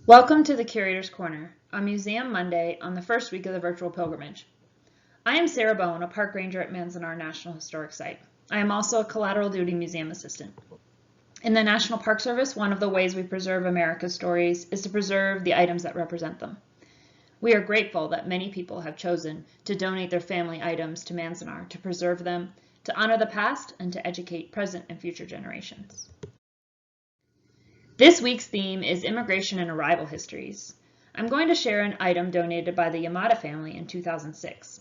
Welcome to the Curator's Corner, a Museum Monday on the first week of the virtual pilgrimage. I am Sarah Bone, a park ranger at Manzanar National Historic Site. I am also a collateral duty museum assistant. In the National Park Service, one of the ways we preserve America's stories is to preserve the items that represent them. We are grateful that many people have chosen to donate their family items to Manzanar to preserve them, to honor the past, and to educate present and future generations. This week's theme is Immigration and Arrival Histories. I'm going to share an item donated by the Yamada family in 2006.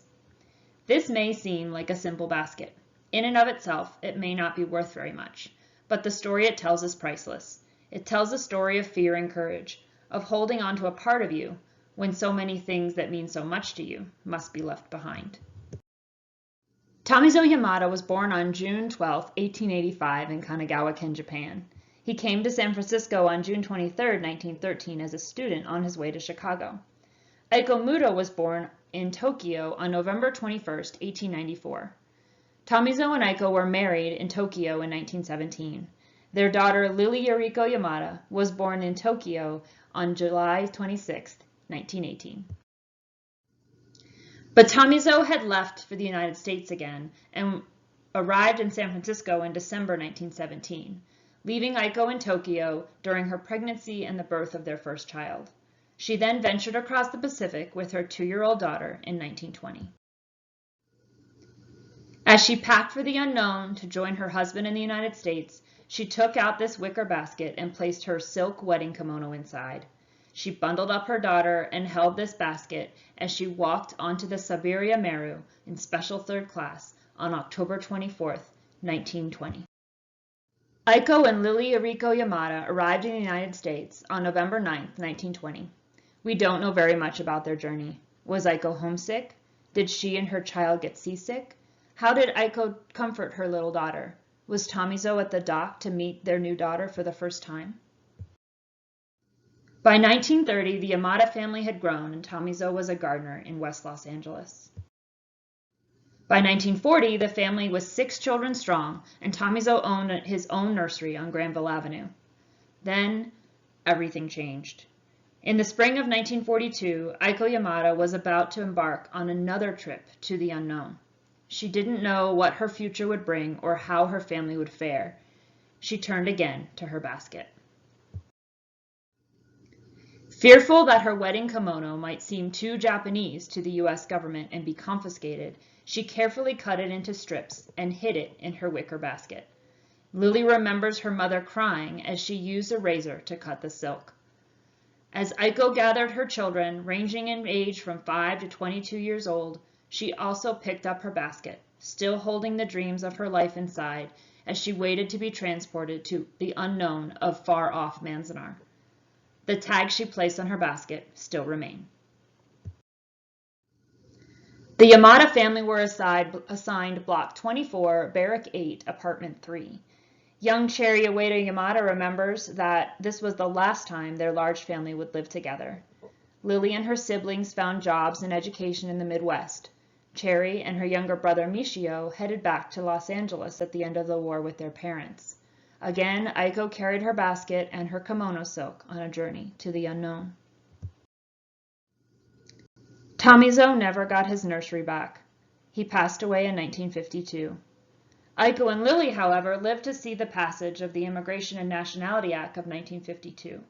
This may seem like a simple basket. In and of itself, it may not be worth very much, but the story it tells is priceless. It tells a story of fear and courage, of holding on to a part of you when so many things that mean so much to you must be left behind. Tamizo Yamada was born on June 12, 1885 in Kanagawa-ken, Japan. He came to San Francisco on June 23, 1913 as a student on his way to Chicago. Aiko Muto was born in Tokyo on November 21, 1894. Tamizo and Aiko were married in Tokyo in 1917. Their daughter Lily Yuriko Yamada was born in Tokyo on July 26, 1918. But Tamizo had left for the United States again and arrived in San Francisco in December 1917. Leaving Aiko in Tokyo during her pregnancy and the birth of their first child. She then ventured across the Pacific with her 2-year-old daughter in 1920. As she packed for the unknown to join her husband in the United States, she took out this wicker basket and placed her silk wedding kimono inside. She bundled up her daughter and held this basket as she walked onto the Siberia Maru in special third class on October 24, 1920. Aiko and Lily Yuriko Yamada arrived in the United States on November 9, 1920. We don't know very much about their journey. Was Aiko homesick? Did she and her child get seasick? How did Aiko comfort her little daughter? Was Tamizo at the dock to meet their new daughter for the first time? By 1930, the Yamada family had grown and Tamizo was a gardener in West Los Angeles. By 1940, the family was 6 children strong, and Tamizo owned his own nursery on Granville Avenue. Then, everything changed. In the spring of 1942, Aiko Yamada was about to embark on another trip to the unknown. She didn't know what her future would bring or how her family would fare. She turned again to her basket. Fearful that her wedding kimono might seem too Japanese to the U.S. government and be confiscated, she carefully cut it into strips and hid it in her wicker basket. Lily remembers her mother crying as she used a razor to cut the silk. As Aiko gathered her children, ranging in age from 5 to 22 years old, she also picked up her basket, still holding the dreams of her life inside as she waited to be transported to the unknown of far-off Manzanar. The tags she placed on her basket still remain. The Yamada family were assigned Block 24, Barrack 8, Apartment 3. Young Cherry Ueda Yamada remembers that this was the last time their large family would live together. Lily and her siblings found jobs and education in the Midwest. Cherry and her younger brother Michio headed back to Los Angeles at the end of the war with their parents. Again, Aiko carried her basket and her kimono silk on a journey to the unknown. Tamizo never got his nursery back. He passed away in 1952. Aiko and Lily, however, lived to see the passage of the Immigration and Nationality Act of 1952.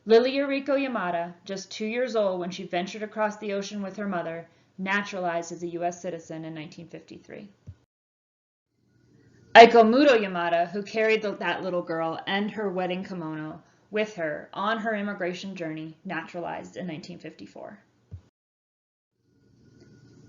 Lily Yuriko Yamada, just 2 years old when she ventured across the ocean with her mother, naturalized as a U.S. citizen in 1953. Aiko Muto Yamada, who carried that little girl and her wedding kimono with her on her immigration journey, naturalized in 1954.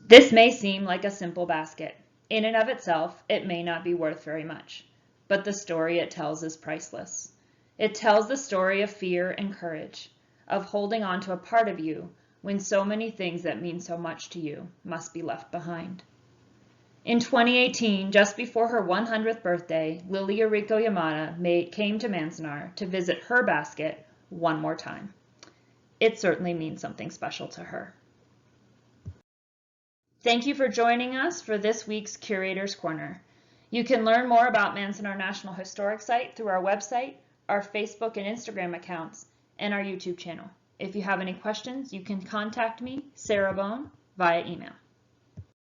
This may seem like a simple basket. In and of itself, it may not be worth very much, but the story it tells is priceless. It tells the story of fear and courage, of holding on to a part of you when so many things that mean so much to you must be left behind. In 2018, just before her 100th birthday, Lily Yuriko Yamada came to Manzanar to visit her basket one more time. It certainly means something special to her. Thank you for joining us for this week's Curator's Corner. You can learn more about Manzanar National Historic Site through our website, our Facebook and Instagram accounts, and our YouTube channel. If you have any questions, you can contact me, Sarah Bone, via email.